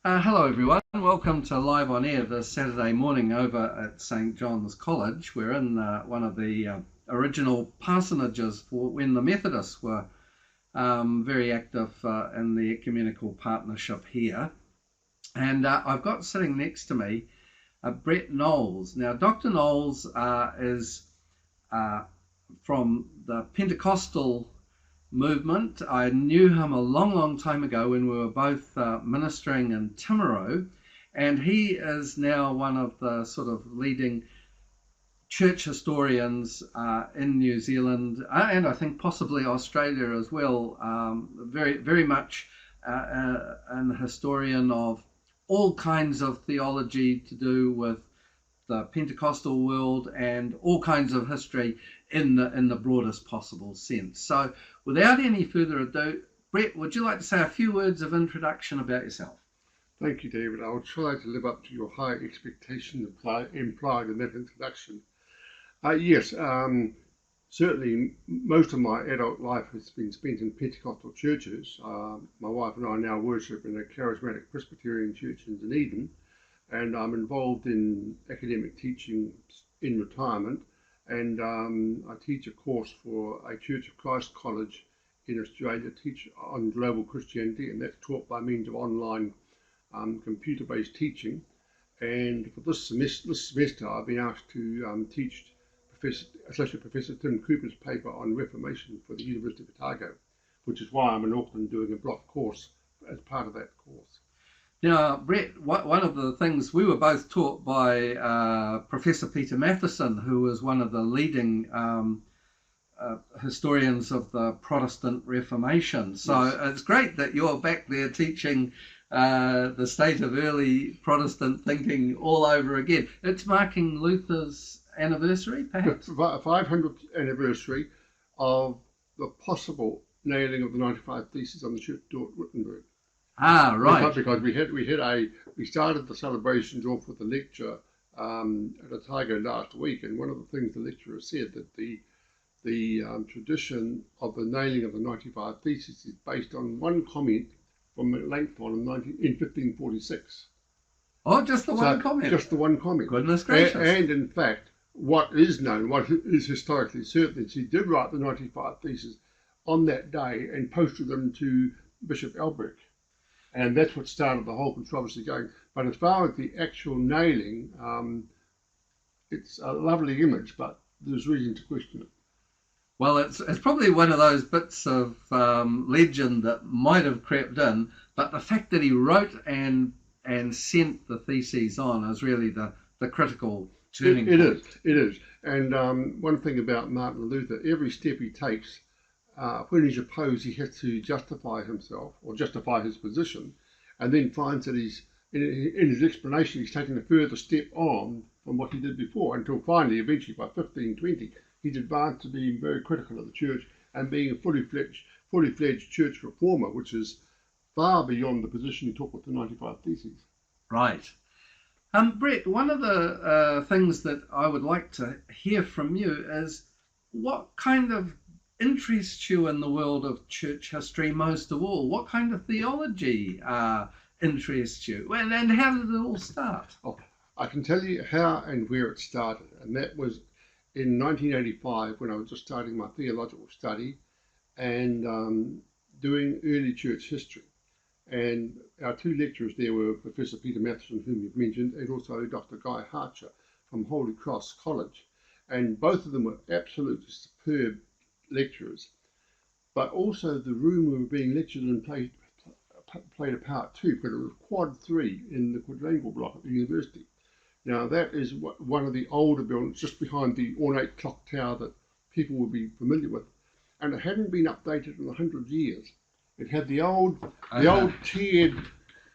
Hello everyone, welcome to Live on Air this Saturday morning over at St John's College. We're in one of the original parsonages for when the Methodists were very active in the ecumenical partnership here. And I've got sitting next to me Brett Knowles. Now Dr. Knowles is from the Pentecostal movement. I knew him a long time ago when we were both ministering in Timaru, and he is now one of the sort of leading church historians in New Zealand and I think possibly Australia as well. Very much an historian of all kinds of theology to do with the Pentecostal world and all kinds of history in the broadest possible sense. So without any further ado, Brett, would you like to say a few words of introduction about yourself? Thank you, David. I'll try to live up to your high expectation implied in that introduction. Yes, certainly most of my adult life has been spent in Pentecostal churches. My wife and I now worship in a charismatic Presbyterian church in Dunedin, and I'm involved in academic teaching in retirement, and I teach a course for a Church of Christ college in Australia, teach on global Christianity, and that's taught by means of online computer-based teaching. And for this semester I've been asked to teach Associate Professor Tim Cooper's paper on Reformation for the University of Otago, which is why I'm in Auckland doing a block course as part of that course. Now, Brett, one of the things we were both taught by Professor Peter Matheson, who was one of the leading historians of the Protestant Reformation. So yes, it's great that you're back there teaching the state of early Protestant thinking all over again. It's marking Luther's anniversary, perhaps? The 500th anniversary of the possible nailing of the 95 Theses on the church door at Wittenberg. Ah, right. Because we started the celebrations off with a lecture at Otago last week, and one of the things the lecturer said that the tradition of the nailing of the 95 Theses is based on one comment from Melanchthon in 1546. Oh, just the one comment? Just the one comment. Goodness gracious. And in fact, what is known, what is historically certain, is he did write the 95 Theses on that day and posted them to Bishop Albrecht. And that's what started the whole controversy going. But as far as the actual nailing, it's a lovely image, but there's reason to question it. Well, it's probably one of those bits of legend that might have crept in, but the fact that he wrote and sent the theses on is really the critical turning point. It is. And one thing about Martin Luther, every step he takes, when he's opposed, he has to justify himself or justify his position, and then finds that he's in his explanation he's taken a further step on from what he did before, until finally, eventually by 1520, he's advanced to being very critical of the church and being a fully fledged church reformer, which is far beyond the position he took with the 95 Theses. Right. Brett, one of the things that I would like to hear from you is what kind of interests you in the world of church history most of all? What kind of theology interests you? And how did it all start? Oh, I can tell you how and where it started, and that was in 1985 when I was just starting my theological study and doing early church history. And our two lecturers there were Professor Peter Matheson, whom you've mentioned, and also Dr. Guy Harcher from Holy Cross College. And both of them were absolutely superb lecturers, but also the room we were being lectured in played a part too, because it was quad 3 in the quadrangle block at the university. Now that is one of the older buildings just behind the ornate clock tower that people will be familiar with, and it hadn't been updated in 100 years. It had the old tiered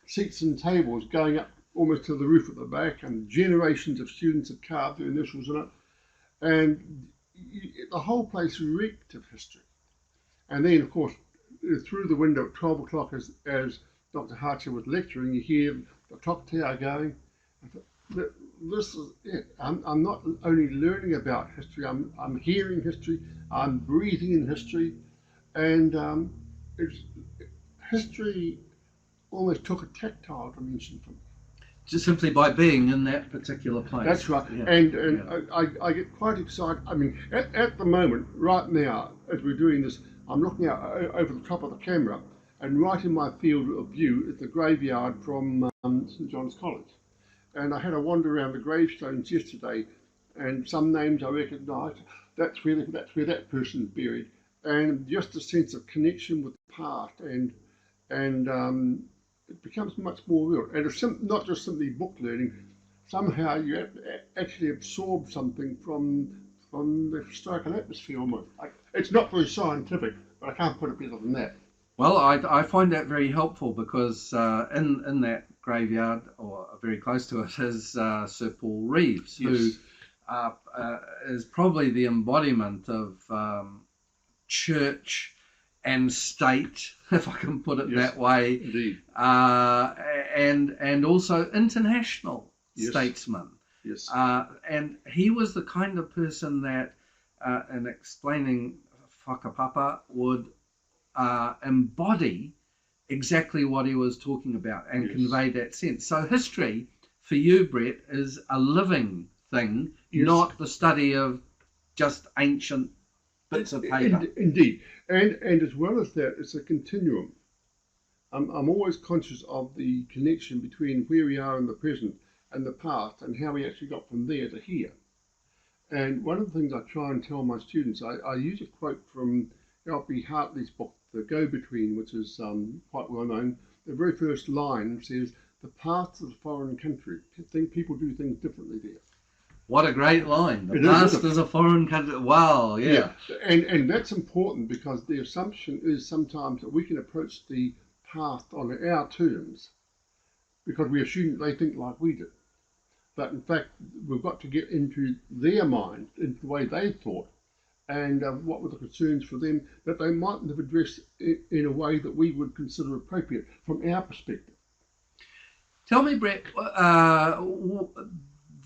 seats and tables going up almost to the roof at the back, and generations of students had carved their initials in it, and the whole place reeked of history. And then, of course, through the window at 12 o'clock as Dr. Harcher was lecturing, you hear the clock tower going. I thought, this is it. I'm not only learning about history, I'm hearing history, I'm breathing in history, and history almost took a tactile dimension from it. Just simply by being in that particular place. That's right. Yeah. I get quite excited. I mean, at the moment, right now, as we're doing this, I'm looking out over the top of the camera, and right in my field of view is the graveyard from St John's College. And I had a wander around the gravestones yesterday, and some names I recognised. That's where that person's buried, and just a sense of connection with the past, and it becomes much more real. And it's not just simply book learning. Somehow you actually absorb something from the historical atmosphere almost. It's not very scientific, but I can't put it better than that. Well, I find that very helpful because in that graveyard, or very close to it, is Sir Paul Reeves, Yes. who is probably the embodiment of church and state, if I can put it Yes, that way, indeed. And also international Yes. statesman. Yes. And he was the kind of person that, in explaining whakapapa, would embody exactly what he was talking about and Yes. convey that sense. So history, for you, Brett, is a living thing, Yes. not the study of just ancient bits of paper. Indeed. And as well as that, it's a continuum. I'm always conscious of the connection between where we are in the present and the past, and how we actually got from there to here. And one of the things I try and tell my students, I use a quote from L.B. Hartley's book, The Go-Between, which is quite well known. The very first line says, "The past is a foreign country. People do things differently there." What a great line. The It is, past isn't it? is a foreign country. Wow, yeah. And that's important, because the assumption is sometimes that we can approach the past on our terms because we assume they think like we do. But in fact, we've got to get into their mind, into the way they thought, and what were the concerns for them that they mightn't have addressed in a way that we would consider appropriate from our perspective. Tell me, Brett,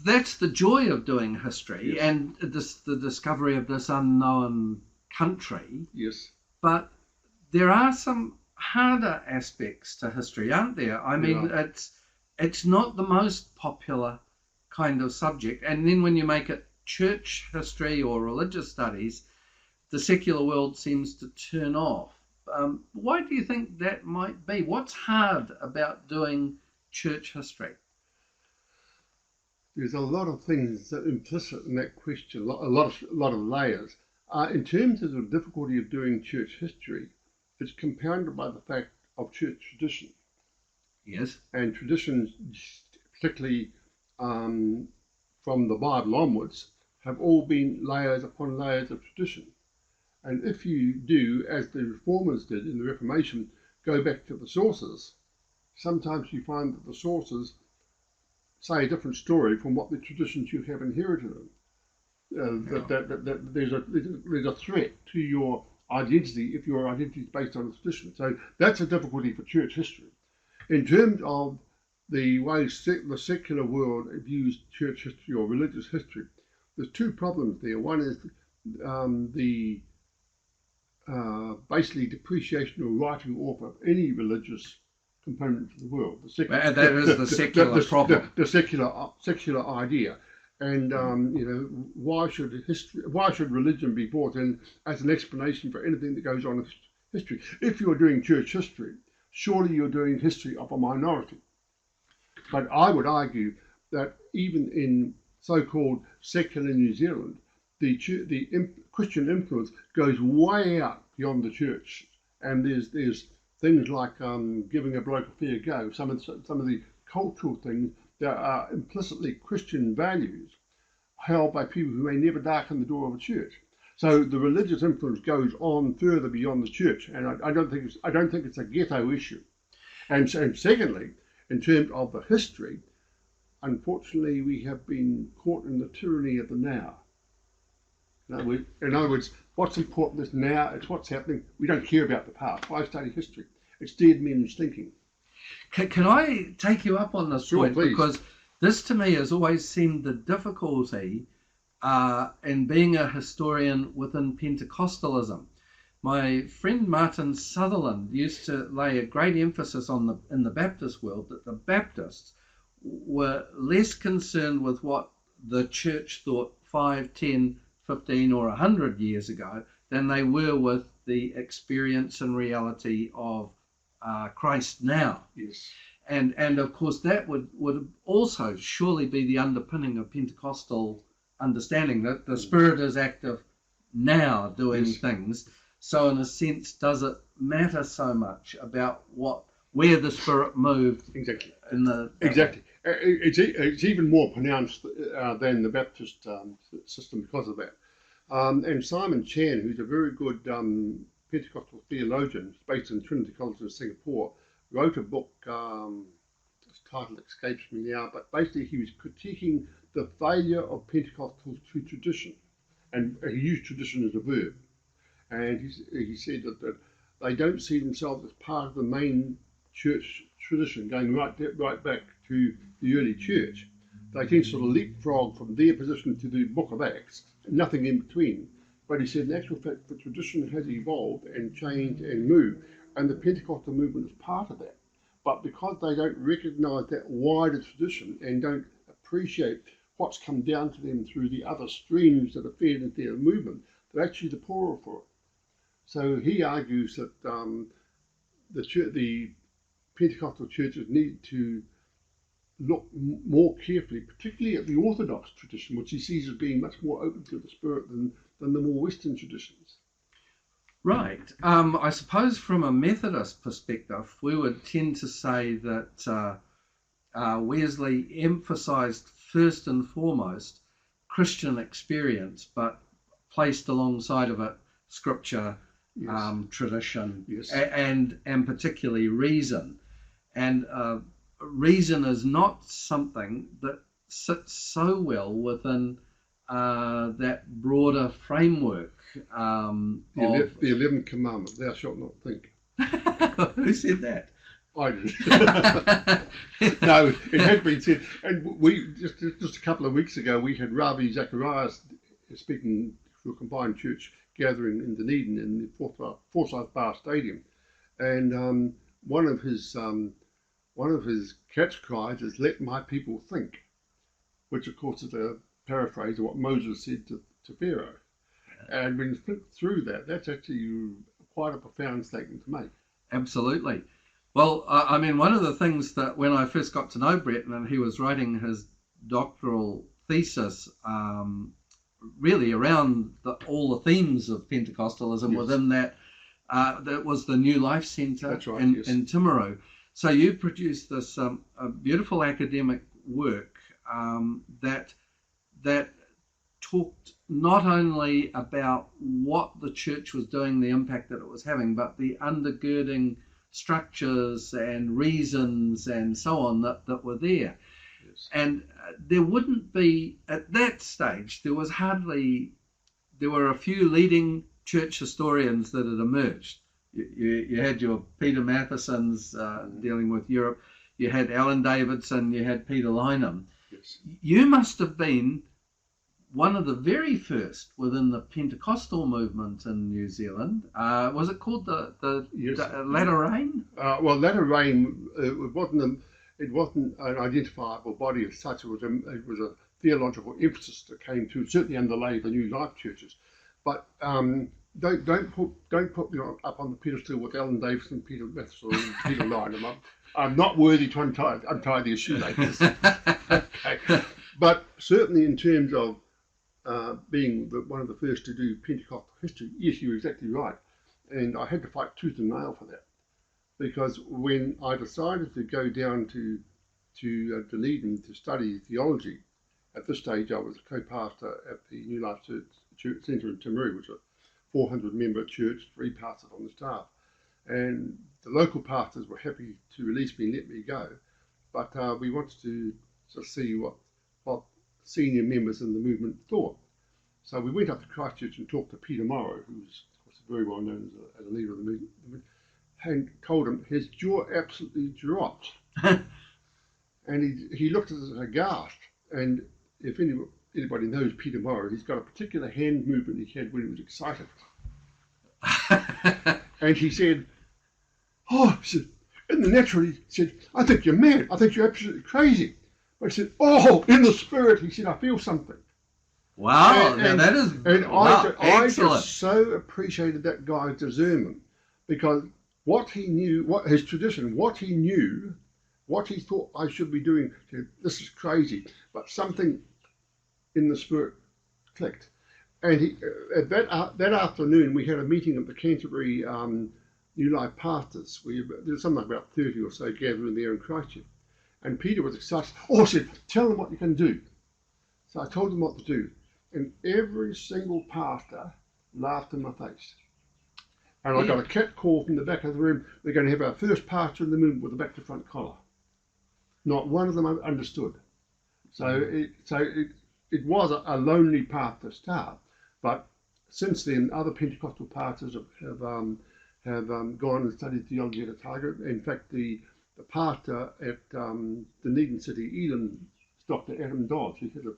that's the joy of doing history. Yes. And the discovery of this unknown country. Yes. But there are some harder aspects to history, aren't there? I mean, Yeah. it's not the most popular kind of subject. And then when you make it church history or religious studies, the secular world seems to turn off. Why do you think that might be? What's hard about doing church history? There's a lot of things that are implicit in that question, a lot of layers. In terms of the difficulty of doing church history, it's compounded by the fact of church tradition. Yes. And traditions, particularly from the Bible onwards, have all been layers upon layers of tradition. And if you do, as the Reformers did in the Reformation, go back to the sources, sometimes you find that the sources say a different story from what the traditions you have inherited in. That there's a threat to your identity if your identity is based on a tradition. So that's a difficulty for church history. In terms of the way the secular world views church history or religious history, there's two problems there. One is the basically depreciation or writing off of any religious component of the world. That is the secular problem. The secular idea. And why should religion be brought in as an explanation for anything that goes on in history? If you're doing church history, surely you're doing history of a minority. But I would argue that even in so-called secular New Zealand, the Christian influence goes way out beyond the church, and there's things like giving a bloke a fair go. Some of the cultural things that are implicitly Christian values held by people who may never darken the door of a church. So the religious influence goes on further beyond the church, and I don't think it's a ghetto issue. And secondly, in terms of the history, unfortunately, we have been caught in the tyranny of the now. In other words, what's important is now. It's what's happening. We don't care about the past. Why study history? It's dead men's thinking. Can I take you up on this point? Please. Because this to me has always seemed the difficulty in being a historian within Pentecostalism. My friend Martin Sutherland used to lay a great emphasis on in the Baptist world that the Baptists were less concerned with what the church thought 5, 10, 15 or 100 years ago than they were with the experience and reality of Christ now. Yes. And of course that would also surely be the underpinning of Pentecostal understanding, that the Spirit is active now doing things. So in a sense, does it matter so much about where the Spirit moved? Exactly. Exactly. It's even more pronounced than the Baptist system because of that. And Simon Chan, who's a very good Pentecostal theologian based in Trinity College in Singapore, wrote a book, this title escapes me now, but basically he was critiquing the failure of Pentecostals to tradition. And he used tradition as a verb. And he said that they don't see themselves as part of the main church tradition going right back to the early church. They tend to sort of leapfrog from their position to the book of Acts, nothing in between. But he said, in actual fact, the tradition has evolved and changed and moved, and the Pentecostal movement is part of that. But because they don't recognise that wider tradition and don't appreciate what's come down to them through the other streams that are fed into their movement, they're actually the poorer for it. So he argues that the Pentecostal churches need to look more carefully, particularly at the Orthodox tradition, which he sees as being much more open to the Spirit than the more Western traditions. Right. I suppose from a Methodist perspective, we would tend to say that Wesley emphasised first and foremost Christian experience, but placed alongside of it Scripture, tradition, and particularly reason. And reason is not something that sits so well within that broader framework. The 11th commandment, thou shalt not think. Who said that? I did. No, it has been said. And we just a couple of weeks ago, we had Ravi Zacharias speaking to a combined church gathering in Dunedin in the Forsyth Bar Stadium, and one of his catch cries is "Let my people think," which of course is a paraphrase of what Moses said to Pharaoh. And when you think through that, that's actually quite a profound statement to make. Absolutely. Well, I mean, one of the things that when I first got to know Brett and he was writing his doctoral thesis, really around all the themes of Pentecostalism within that, that was the New Life Centre in Timaru. So you produced this a beautiful academic work that talked not only about what the church was doing, the impact that it was having, but the undergirding structures and reasons and so on that were there. Yes. And there wouldn't be, at that stage, there were a few leading church historians that had emerged. You had your Peter Mathesons dealing with Europe, you had Alan Davidson, you had Peter Lynham. Yes. You must have been one of the very first within the Pentecostal movement in New Zealand. Was it called the Latter Rain? Well, Latter Rain, it wasn't an identifiable body as such. It was a theological emphasis that came to certainly underlay the New Life churches. But don't put me up on the pedestal with Alan Davidson, Peter Mathesson, and Peter Lynham. I'm not worthy to untie their shoelaces. Okay. But certainly in terms of being one of the first to do Pentecostal history, yes, you're exactly right. And I had to fight tooth and nail for that. Because when I decided to go down to Dunedin to study theology, at this stage I was a co-pastor at the New Life Church Centre in Timaru, which is a 400-member church, 3 pastors on the staff. And the local pastors were happy to release me and let me go. But we wanted to see what senior members in the movement thought. So we went up to Christchurch and talked to Peter Morrow, who's of course very well known as a leader of the movement, and told him his jaw absolutely dropped. And he looked at us aghast. And if anybody knows Peter Morrow, he's got a particular hand movement he had when he was excited. And he said, oh, he said, in the natural, he said, I think you're mad. I think you're absolutely crazy. But he said, oh, in the spirit, he said, I feel something. Wow, now that is I excellent. just so appreciated that guy's discernment, because what he knew, what his tradition, what he knew, what he thought I should be doing, said, this is crazy, but something in the spirit clicked. And he, that afternoon, we had a meeting at the Canterbury New Life pastors. There was something like about 30 or so gathering there in Christchurch. And Peter was excited. Oh, I said, tell them what you can do. So I told them what to do. And every single pastor laughed in my face. And I got a cat call from the back of the room. We're going to have our first pastor in the moon with a back to front collar. Not one of them understood. So it was a lonely path to start. But since then, other Pentecostal pastors have gone and studied theology at Otago. In fact, the pastor at Dunedin City, Eden, is Dr. Adam Dodds. He has a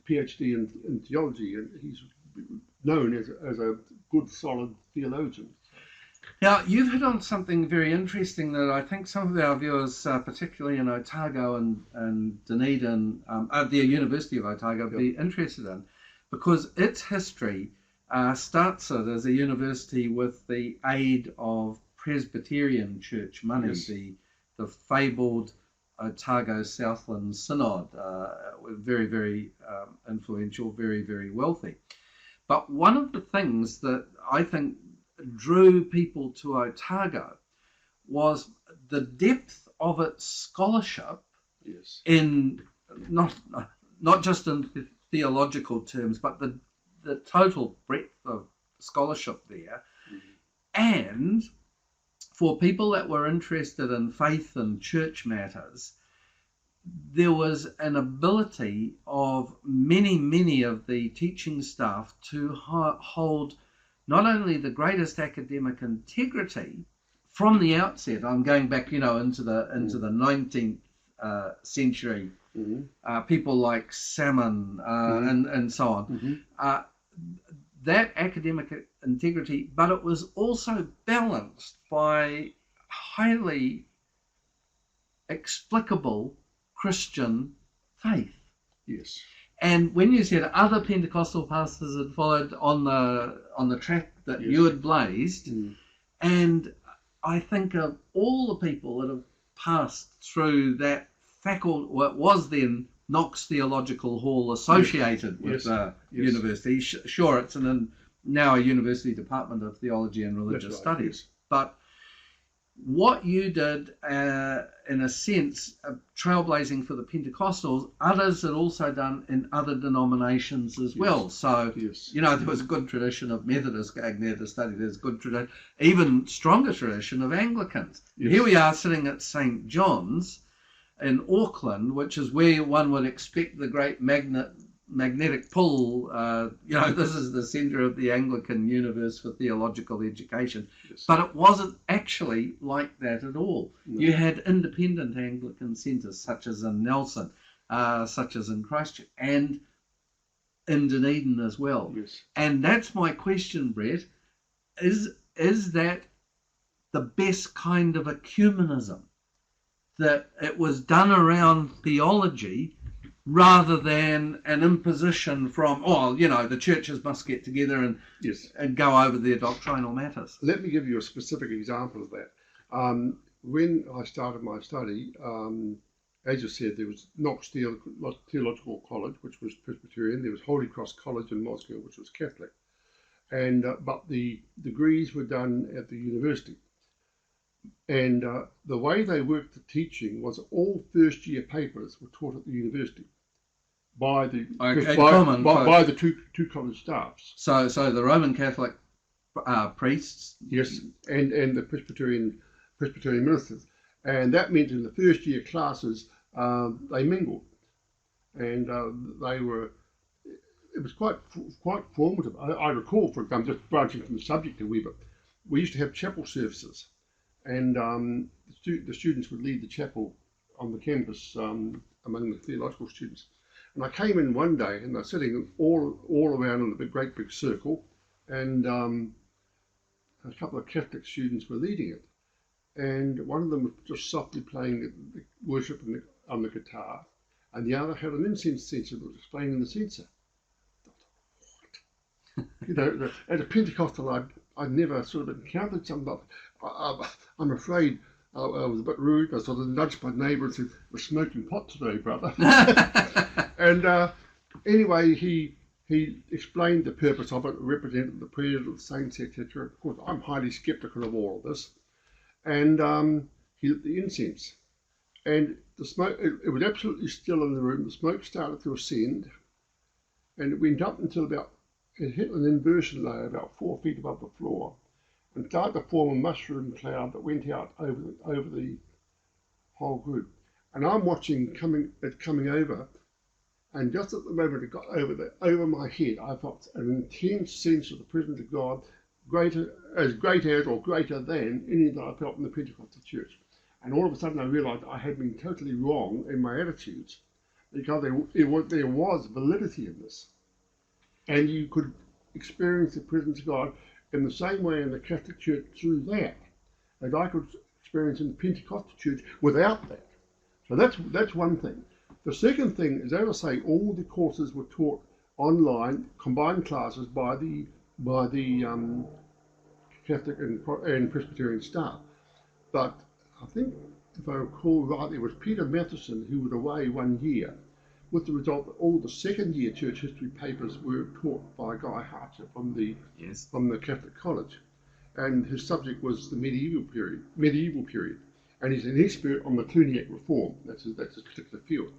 PhD in theology, and he's known as a good, solid theologian. Now, you've hit on something very interesting that I think some of our viewers, particularly in Otago and Dunedin, the University of Otago, would be interested in, because its history starts it as a university with the aid of Presbyterian church money, Yes. the fabled Otago Southland Synod, very, very influential, very, very wealthy. But one of the things that I think drew people to Otago was the depth of its scholarship. Yes. In not just in theological terms, but the total breadth of scholarship there. Mm-hmm. And for people that were interested in faith and church matters, there was an ability of many of the teaching staff to hold not only the greatest academic integrity from the outset. I'm going back, into the 19th century. Mm-hmm. People like Salmon and so on. Mm-hmm. That academic integrity, but it was also balanced by highly explicable Christian faith. Yes. And when you said other Pentecostal pastors had followed on the track that yes. you had blazed, and I think of all the people that have passed through that faculty, what was then Knox Theological Hall, associated with the university. Sure, it's now a university department of theology and religious studies. Yes. But what you did, in a sense, trailblazing for the Pentecostals, others had also done in other denominations as well. So, there was a good tradition of Methodists going there to study. There's good tradition, even stronger tradition of Anglicans. Yes. Here we are sitting at St. John's in Auckland, which is where one would expect the great magnetic pull. This is the centre of the Anglican universe for theological education. Yes. But it wasn't actually like that at all. No. You had independent Anglican centres, such as in Nelson, such as in Christchurch, and in Dunedin as well. Yes. And that's my question, Brett. Is that the best kind of ecumenism? That it was done around theology rather than an imposition from, the churches must get together and go over their doctrinal matters. Let me give you a specific example of that. When I started my study, as you said, there was Knox Theological College, which was Presbyterian. There was Holy Cross College in Moscow, which was Catholic. And but the degrees were done at the university. And the way they worked the teaching was all first-year papers were taught at the university by the two college staffs. So the Roman Catholic priests, yes, and the Presbyterian ministers, and that meant in the first-year classes they mingled, and they were. It was quite formative. I recall, for example, just branching from the subject a wee bit, we used to have chapel services. And the students would lead the chapel on the campus among the theological students. And I came in one day, and they're sitting all around in a great big circle. And a couple of Catholic students were leading it, and one of them was just softly playing the worship on the guitar, and the other had an incense censer that was explaining the censer. You know, as a Pentecostal, I'd never sort of encountered something. I'm afraid I was a bit rude. I sort of nudged my neighbour and said, "We're smoking pot today, brother." And anyway, he explained the purpose of it, represented the prayers of the saints, etc. Of course, I'm highly sceptical of all of this. And he lit the incense. And the smoke, it was absolutely still in the room. The smoke started to ascend, and it went up until it hit an inversion layer about 4 feet above the floor, and started to form a mushroom cloud that went out over the whole group. And I'm watching it coming over, and just at the moment it got over my head, I felt an intense sense of the presence of God, great as or greater than any that I felt in the Pentecostal Church. And all of a sudden I realised I had been totally wrong in my attitudes, because there was validity in this. And you could experience the presence of God in the same way in the Catholic Church through that as I could experience in the Pentecostal Church without that. So that's one thing. The second thing is, as I say, all the courses were taught online, combined classes by the Catholic and Presbyterian staff. But I think, if I recall rightly, it was Peter Matheson who was away 1 year, with the result that all the second-year church history papers were taught by Guy Harcher from the Catholic College, and his subject was the medieval period, and he's an expert on the Cluniac reform. That's his particular field.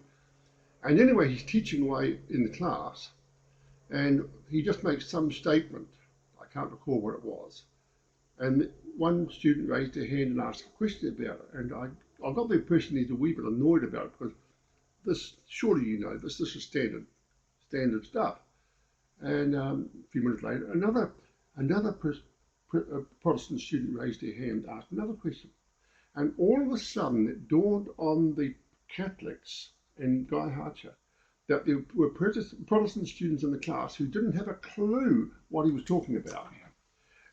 And anyway, he's teaching away in the class, and he just makes some statement. I can't recall what it was. And one student raised their hand and asked a question about it, and I got the impression he's a wee bit annoyed about it, because this, surely you know this is standard stuff. And a few minutes later, another Protestant student raised their hand and asked another question. And all of a sudden it dawned on the Catholics and Guy Harcher that there were Protestant students in the class who didn't have a clue what he was talking about.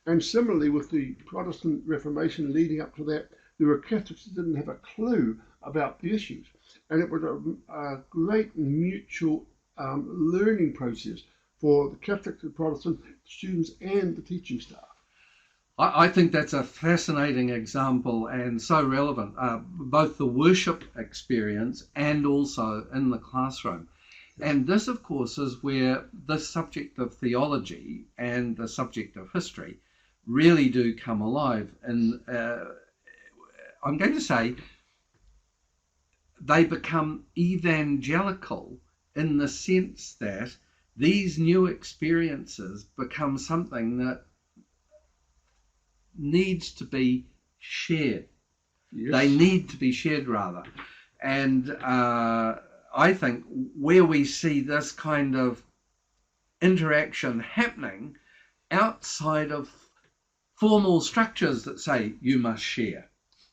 And similarly with the Protestant Reformation leading up to that, there were Catholics who didn't have a clue about the issues. And it was a great mutual learning process for the Catholic and Protestant students and the teaching staff. I think that's a fascinating example and so relevant, both the worship experience and also in the classroom. And this, of course, is where the subject of theology and the subject of history really do come alive. And I'm going to say they become evangelical in the sense that these new experiences become something that needs to be shared. Yes. They need to be shared, rather. And I think where we see this kind of interaction happening outside of formal structures that say you must share.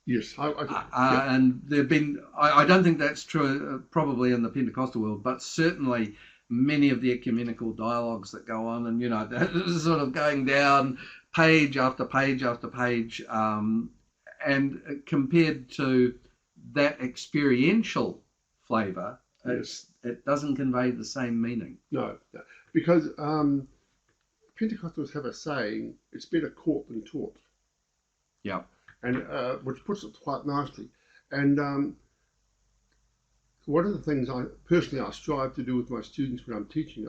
Yes, and there've been, I don't think that's true probably in the Pentecostal world, but certainly many of the ecumenical dialogues that go on, and they're sort of going down page after page after page, and compared to that experiential flavour, it doesn't convey the same meaning. No, because Pentecostals have a saying, it's better caught than taught. Yeah. And which puts it quite nicely. And one of the things I strive to do with my students when I'm teaching,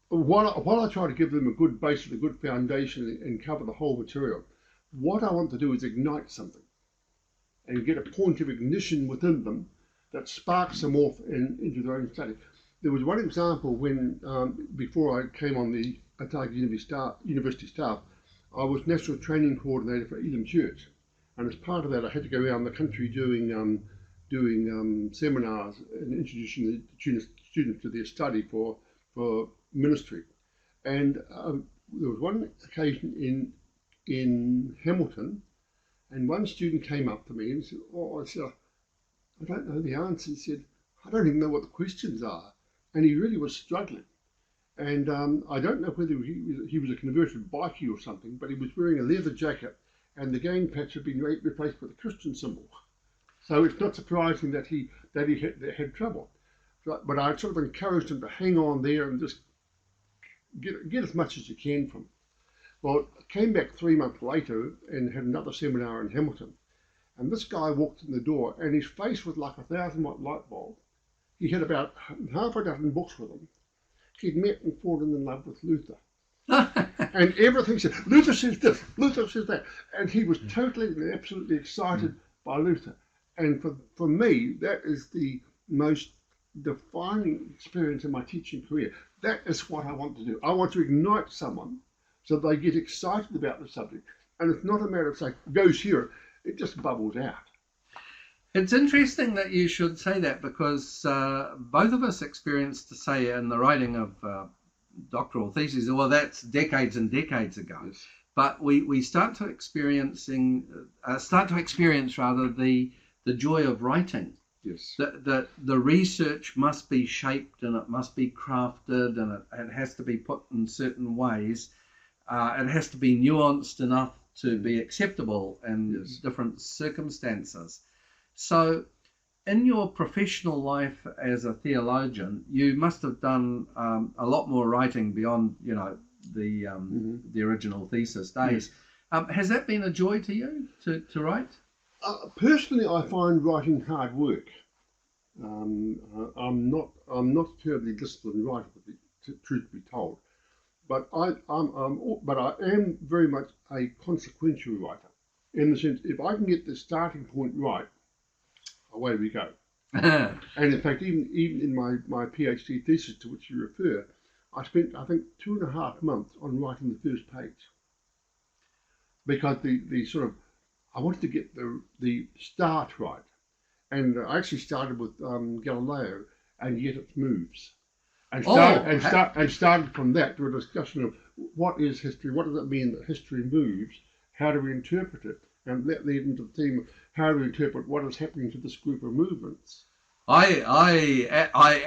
while I try to give them a good basis, a good foundation and cover the whole material, what I want to do is ignite something and get a point of ignition within them that sparks them off into their own study. There was one example when, before I came on the Otago University staff, I was National Training Coordinator for Elim Church, and as part of that I had to go around the country doing seminars and introducing the students to their study for ministry. And there was one occasion in Hamilton, and one student came up to me and said, I said, I don't know the answer. He said, I don't even know what the questions are. And he really was struggling. And I don't know whether he was a converted bikie or something, but he was wearing a leather jacket, and the gang patch had been replaced with a Christian symbol. So it's not surprising that he had trouble. But I sort of encouraged him to hang on there and just get as much as you can from him. Well, I came back 3 months later and had another seminar in Hamilton. And this guy walked in the door, and his face was like a 1,000-watt light bulb. He had about half a dozen books with him. He'd met and fallen in love with Luther. And everything said, Luther says this, Luther says that. And he was totally and absolutely excited by Luther. And for me, that is the most defining experience in my teaching career. That is what I want to do. I want to ignite someone so they get excited about the subject. And it's not a matter of saying, goes here, it just bubbles out. It's interesting that you should say that, because both of us experienced, to say, in the writing of doctoral theses, well, that's decades and decades ago. Yes. But we start to experience rather the joy of writing. Yes. That the research must be shaped and it must be crafted, and it has to be put in certain ways. It has to be nuanced enough to be acceptable in Yes. different circumstances. So in your professional life as a theologian, you must have done a lot more writing beyond, the original thesis days. Has that been a joy to you to write? Personally, I find writing hard work. I'm not a terribly disciplined writer, truth be told, but I am very much a consequential writer, in the sense, if I can get the starting point right, away we go. And in fact, even in my PhD thesis, to which you refer, I spent, I think, 2.5 months on writing the first page, because I wanted to get the start right. And I actually started with Galileo, and yet it moves. And started from that to a discussion of what is history, what does it mean that history moves, how do we interpret it, and that led into the theme of how do we interpret what is happening to this group of movements. I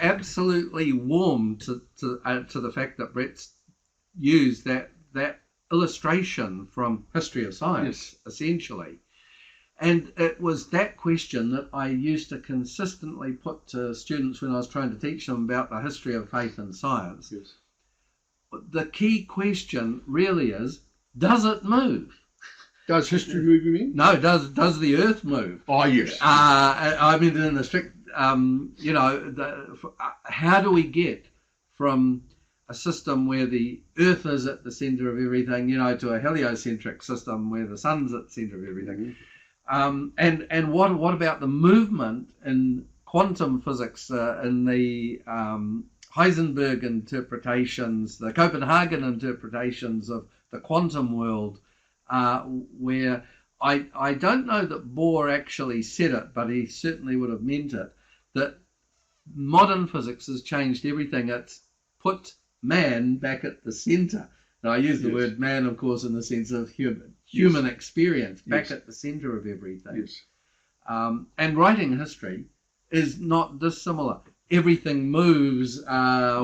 absolutely warm to the fact that Brett's used that illustration from History of Science, yes, essentially. And it was that question that I used to consistently put to students when I was trying to teach them about the history of faith and science. Yes. The key question really is, does it move? Does history move, you mean? No, does the earth move? Oh, yes. I mean, in the strict, how do we get from a system where the earth is at the center of everything, to a heliocentric system where the sun's at the center of everything? And what about the movement in quantum physics, in the Heisenberg interpretations, the Copenhagen interpretations of the quantum world, where I don't know that Bohr actually said it, but he certainly would have meant it, that modern physics has changed everything. It's put man back at the center. Now, I use the word man, of course, in the sense of human experience, back at the center of everything. Yes. And writing history is not dissimilar. Everything moves,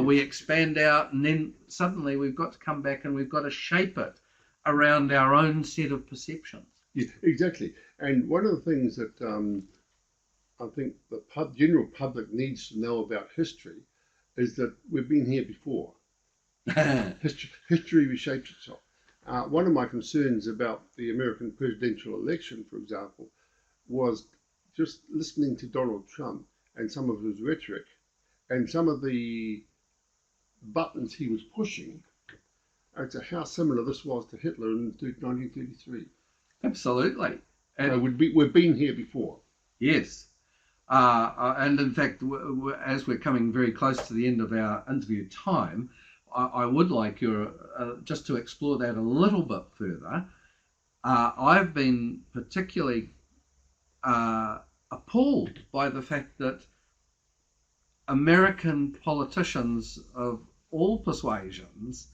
we expand out, and then suddenly we've got to come back and we've got to shape it around our own set of perceptions. Yeah, exactly. And one of the things that I think the general public needs to know about history is that we've been here before. History reshapes itself. One of my concerns about the American presidential election, for example, was just listening to Donald Trump and some of his rhetoric and some of the buttons he was pushing, as to how similar this was to Hitler in 1933. Absolutely. And we've been here before. Yes. And in fact, as we're coming very close to the end of our interview time, I would like just to explore that a little bit further. I've been particularly appalled by the fact that American politicians of all persuasions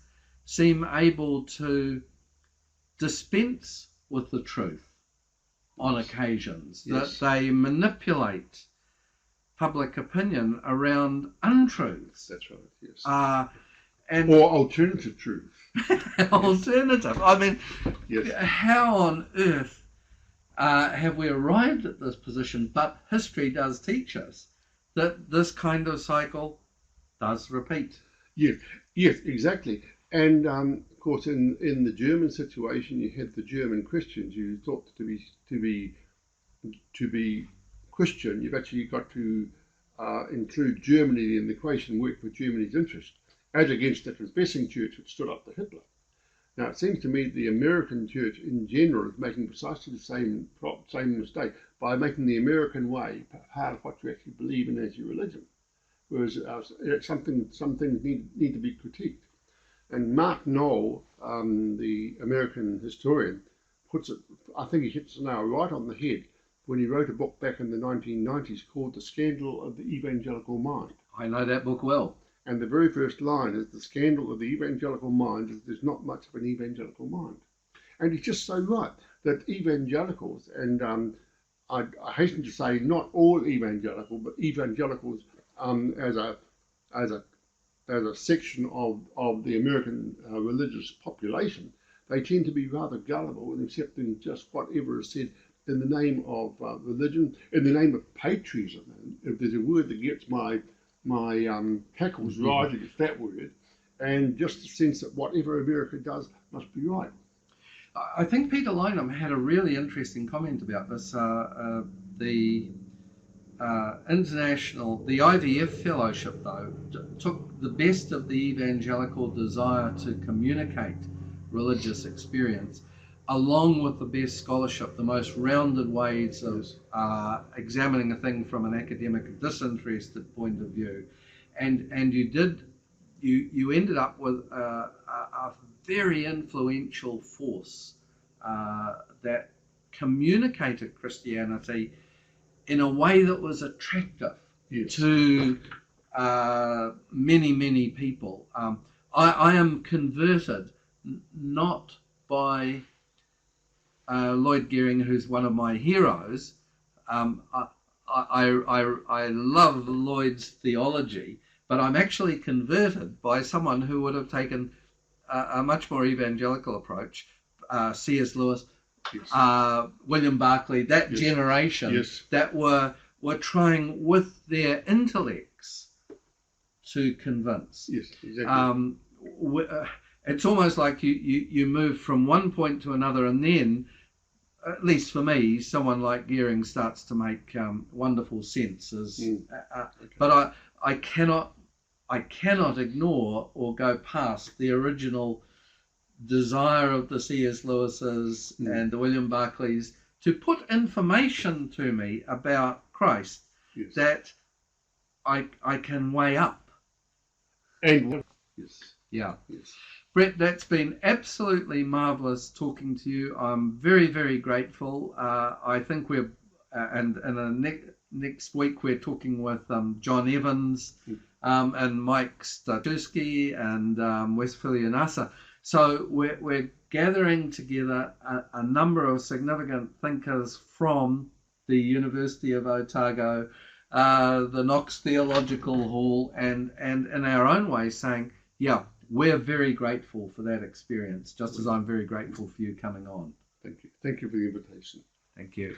seem able to dispense with the truth on occasions, Yes. that they manipulate public opinion around untruths. That's right, yes. And or alternative truth. alternative. I mean, Yes. how on earth have we arrived at this position? But history does teach us that this kind of cycle does repeat. Yes, yes, exactly. And of course, in the German situation, you had the German Christians. You thought to be Christian, you've actually got to include Germany in the equation, work for Germany's interest, as against the confessing church which stood up to Hitler. Now, it seems to me the American church in general is making precisely the same mistake by making the American way part of what you actually believe in as your religion, whereas some things need to be critiqued. And Mark Knowles, the American historian, puts it, I think he hits the nail right on the head when he wrote a book back in the 1990s called The Scandal of the Evangelical Mind. I know that book well. And the very first line is, the scandal of the evangelical mind is there's not much of an evangelical mind. And he's just so right that evangelicals, and I hasten to say not all evangelical, but evangelicals as a section of the American religious population, they tend to be rather gullible in accepting just whatever is said in the name of religion, in the name of patriotism. And if there's a word that gets my hackles rising, it's that word, and just the sense that whatever America does must be right. I think Peter Lynham had a really interesting comment about this. The IVF Fellowship, though, took the best of the evangelical desire to communicate religious experience, along with the best scholarship, the most rounded ways of examining a thing from an academic, disinterested point of view, and you ended up with a very influential force that communicated Christianity in a way that was attractive to many people. I am converted not by Lloyd Gearing, who's one of my heroes. I love Lloyd's theology, but I'm actually converted by someone who would have taken a much more evangelical approach. C.S. Lewis, William Barclay, that generation that were trying with their intellects to convince. Yes, exactly. It's almost like you move from one point to another, and then, at least for me, someone like Gearing starts to make wonderful sense. But I cannot ignore or go past the original desire of the C.S. Lewis's and the William Barclays to put information to me about Christ that I can weigh up. And Brett, that's been absolutely marvellous talking to you. I'm very, very grateful. I think we're, next week we're talking with John Evans and Mike Statusky and Westphalia Nasa. So we're gathering together a number of significant thinkers from the University of Otago, the Knox Theological Hall, and in our own way saying, we're very grateful for that experience, just as I'm very grateful for you coming on. Thank you. Thank you for the invitation. Thank you.